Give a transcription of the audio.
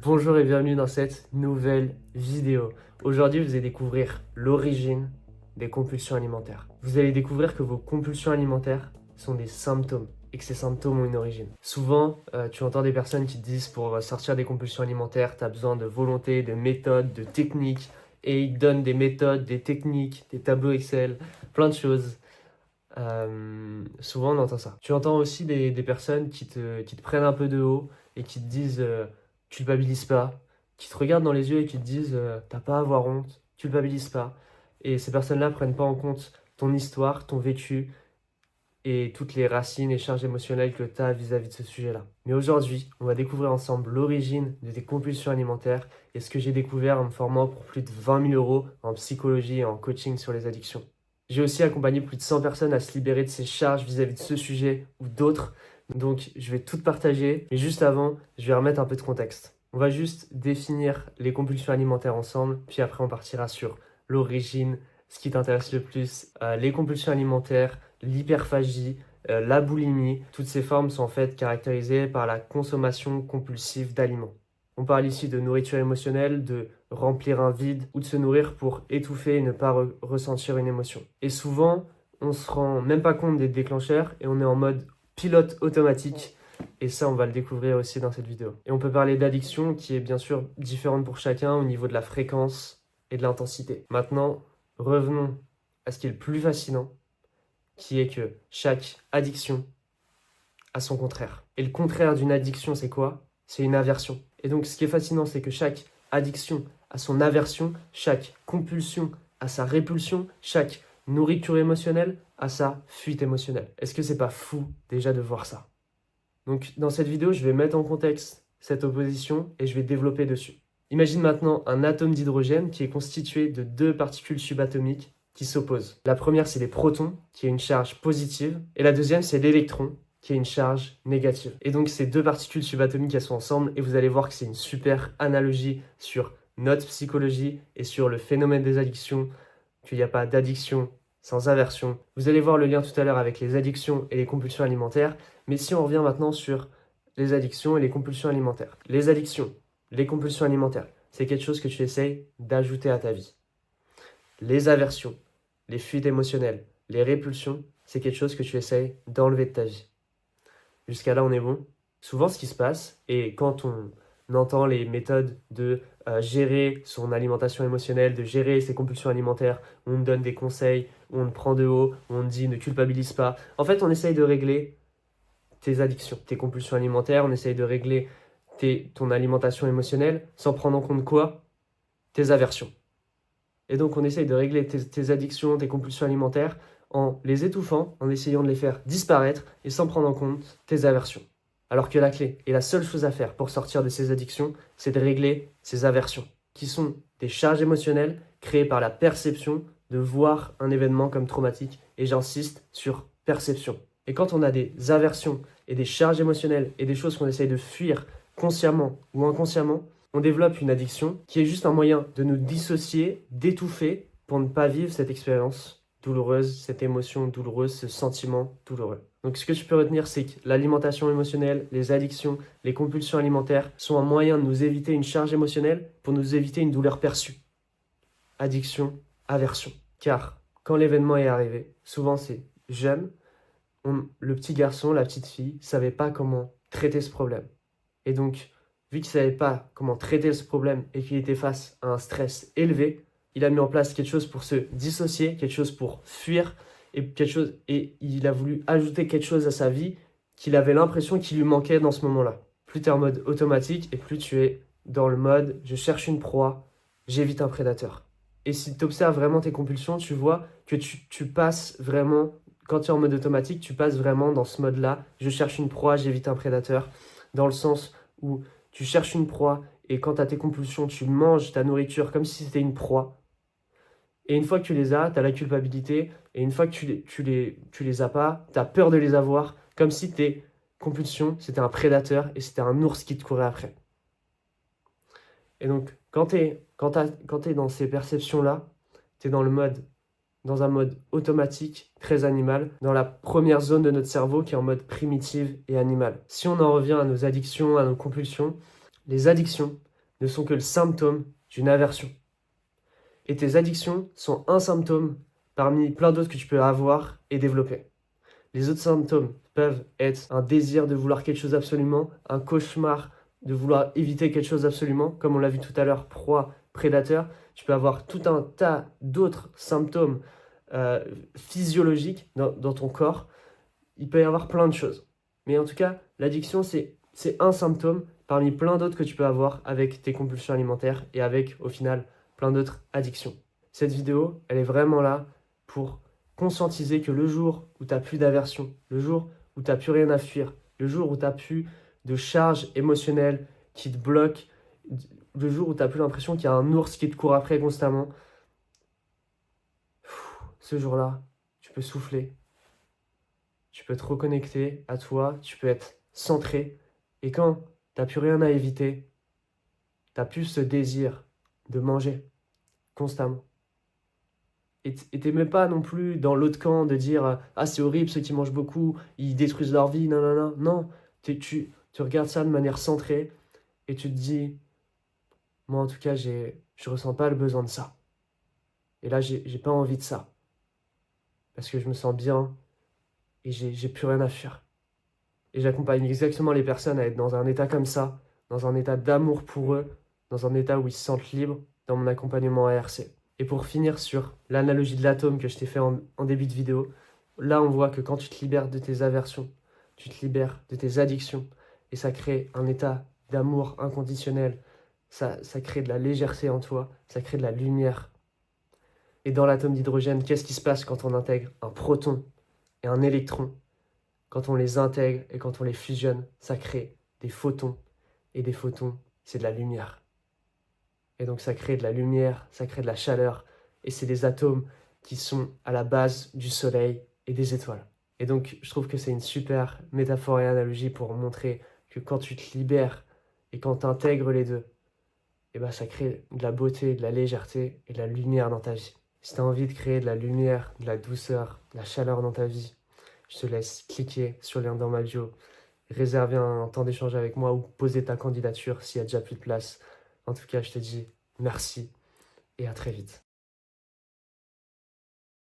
Bonjour et bienvenue dans cette nouvelle vidéo. Aujourd'hui, vous allez découvrir l'origine des compulsions alimentaires. Vous allez découvrir que vos compulsions alimentaires sont des symptômes et que ces symptômes ont une origine. Souvent, tu entends des personnes qui te disent pour sortir des compulsions alimentaires, tu as besoin de volonté, de méthodes, de techniques, et ils te donnent des méthodes, des techniques, des tableaux Excel, plein de choses. Souvent, on entend ça. Tu entends aussi des personnes qui te prennent un peu de haut et qui te disent culpabilise pas, qui te regardent dans les yeux et qui te disent t'as pas à avoir honte, culpabilise pas. Et ces personnes-là prennent pas en compte ton histoire, ton vécu et toutes les racines et charges émotionnelles que tu as vis-à-vis de ce sujet-là. Mais aujourd'hui, on va découvrir ensemble l'origine de tes compulsions alimentaires et ce que j'ai découvert en me formant pour plus de 20 000 euros en psychologie et en coaching sur les addictions. J'ai aussi accompagné plus de 100 personnes à se libérer de ces charges vis-à-vis de ce sujet ou d'autres. Donc, je vais tout partager. Mais juste avant, je vais remettre un peu de contexte. On va juste définir les compulsions alimentaires ensemble, puis après on partira sur l'origine, ce qui t'intéresse le plus, les compulsions alimentaires, l'hyperphagie, la boulimie. Toutes ces formes sont en fait caractérisées par la consommation compulsive d'aliments. On parle ici de nourriture émotionnelle, de remplir un vide ou de se nourrir pour étouffer et ne pas ressentir une émotion. Et souvent, on se rend même pas compte des déclencheurs et on est en mode pilote automatique. Et ça, on va le découvrir aussi dans cette vidéo. Et on peut parler d'addiction qui est bien sûr différente pour chacun au niveau de la fréquence et de l'intensité. Maintenant, revenons à ce qui est le plus fascinant, qui est que chaque addiction a son contraire. Et le contraire d'une addiction, c'est quoi? C'est une aversion. Et donc, ce qui est fascinant, c'est que chaque addiction a son aversion, chaque compulsion a sa répulsion, chaque nourriture émotionnelle a sa fuite émotionnelle. Est-ce que c'est pas fou déjà de voir ça? Donc, dans cette vidéo, je vais mettre en contexte cette opposition et je vais développer dessus. Imagine maintenant un atome d'hydrogène qui est constitué de deux particules subatomiques qui s'opposent. La première, c'est les protons, qui a une charge positive, et la deuxième, c'est l'électron, qui a une charge négative. Et donc, ces deux particules subatomiques, elles sont ensemble, et vous allez voir que c'est une super analogie sur notre psychologie et sur le phénomène des addictions, qu'il n'y a pas d'addiction sans aversion. Vous allez voir le lien tout à l'heure avec les addictions et les compulsions alimentaires, mais si on revient maintenant sur les addictions et les compulsions alimentaires. Les addictions, les compulsions alimentaires, c'est quelque chose que tu essayes d'ajouter à ta vie. Les aversions, les fuites émotionnelles, les répulsions, c'est quelque chose que tu essayes d'enlever de ta vie. Jusqu'à là, on est bon. Souvent, ce qui se passe, et quand on entend les méthodes de gérer son alimentation émotionnelle, de gérer ses compulsions alimentaires, on te donne des conseils, on te prend de haut, on te dit ne culpabilise pas. En fait, on essaye de régler tes addictions, tes compulsions alimentaires, on essaye de régler ton alimentation émotionnelle sans prendre en compte quoi? Tes aversions. Et donc, on essaye de régler tes addictions, tes compulsions alimentaires en les étouffant, en essayant de les faire disparaître et sans prendre en compte tes aversions. Alors que la clé et la seule chose à faire pour sortir de ces addictions, c'est de régler ces aversions, qui sont des charges émotionnelles créées par la perception de voir un événement comme traumatique. Et j'insiste sur perception. Et quand on a des aversions et des charges émotionnelles et des choses qu'on essaye de fuir consciemment ou inconsciemment, on développe une addiction qui est juste un moyen de nous dissocier, d'étouffer pour ne pas vivre cette expérience douloureuse, cette émotion douloureuse, ce sentiment douloureux. Donc ce que tu peux retenir, c'est que l'alimentation émotionnelle, les addictions, les compulsions alimentaires sont un moyen de nous éviter une charge émotionnelle pour nous éviter une douleur perçue. Addiction, aversion. Car quand l'événement est arrivé, souvent c'est jeune, le petit garçon, la petite fille, ne savait pas comment traiter ce problème. Et donc, vu qu'il ne savait pas comment traiter ce problème et qu'il était face à un stress élevé, il a mis en place quelque chose pour se dissocier, quelque chose pour fuir, et il a voulu ajouter quelque chose à sa vie qu'il avait l'impression qu'il lui manquait dans ce moment-là. Plus tu es en mode automatique et plus tu es dans le mode je cherche une proie, j'évite un prédateur. Et si tu observes vraiment tes compulsions, tu vois que tu passes vraiment, quand tu es en mode automatique, tu passes vraiment dans ce mode-là, je cherche une proie, j'évite un prédateur, dans le sens où tu cherches une proie et quand tu as tes compulsions, tu manges ta nourriture comme si c'était une proie. Et une fois que tu les as, tu as la culpabilité. Et une fois que tu les as pas, tu as peur de les avoir, comme si tes compulsions, c'était un prédateur et c'était un ours qui te courait après. Et donc, quand t'es dans ces perceptions-là, tu es dans un mode automatique, très animal, dans la première zone de notre cerveau qui est en mode primitive et animal. Si on en revient à nos addictions, à nos compulsions, les addictions, ne sont que le symptôme d'une aversion. Et tes addictions sont un symptôme parmi plein d'autres que tu peux avoir et développer. Les autres symptômes peuvent être un désir de vouloir quelque chose absolument, un cauchemar de vouloir éviter quelque chose absolument, comme on l'a vu tout à l'heure, proie, prédateur. Tu peux avoir tout un tas d'autres symptômes physiologiques dans ton corps. Il peut y avoir plein de choses. Mais en tout cas, l'addiction, c'est un symptôme parmi plein d'autres que tu peux avoir avec tes compulsions alimentaires et avec, au final, plein d'autres addictions. Cette vidéo, elle est vraiment là pour conscientiser que le jour où tu n'as plus d'aversion, le jour où tu n'as plus rien à fuir, le jour où tu n'as plus de charge émotionnelle qui te bloque, le jour où tu n'as plus l'impression qu'il y a un ours qui te court après constamment, ce jour-là, tu peux souffler, tu peux te reconnecter à toi, tu peux être centré. Et quand tu n'as plus rien à éviter, tu n'as plus ce désir de manger constamment. Et t'es même pas non plus dans l'autre camp de dire ah c'est horrible ceux qui mangent beaucoup, ils détruisent leur vie, non, non, non. Non, tu regardes ça de manière centrée et tu te dis moi en tout cas je ressens pas le besoin de ça. Et là j'ai pas envie de ça. Parce que je me sens bien et j'ai plus rien à fuir. Et j'accompagne exactement les personnes à être dans un état comme ça, dans un état d'amour pour eux, dans un état où ils se sentent libres, dans mon accompagnement ARC. Et pour finir sur l'analogie de l'atome que je t'ai fait en début de vidéo, là on voit que quand tu te libères de tes aversions, tu te libères de tes addictions, et ça crée un état d'amour inconditionnel, ça crée de la légèreté en toi, ça crée de la lumière. Et dans l'atome d'hydrogène, qu'est-ce qui se passe quand on intègre un proton et un électron? Quand on les intègre et quand on les fusionne, ça crée des photons. Et des photons, c'est de la lumière. Et donc ça crée de la lumière, ça crée de la chaleur. Et c'est des atomes qui sont à la base du soleil et des étoiles. Et donc je trouve que c'est une super métaphore et analogie pour montrer que quand tu te libères et quand tu intègres les deux, et ben ça crée de la beauté, de la légèreté et de la lumière dans ta vie. Si tu as envie de créer de la lumière, de la douceur, de la chaleur dans ta vie, je te laisse cliquer sur le lien dans ma bio, réserver un temps d'échange avec moi ou poser ta candidature s'il y a déjà plus de place. En tout cas, je te dis merci et à très vite.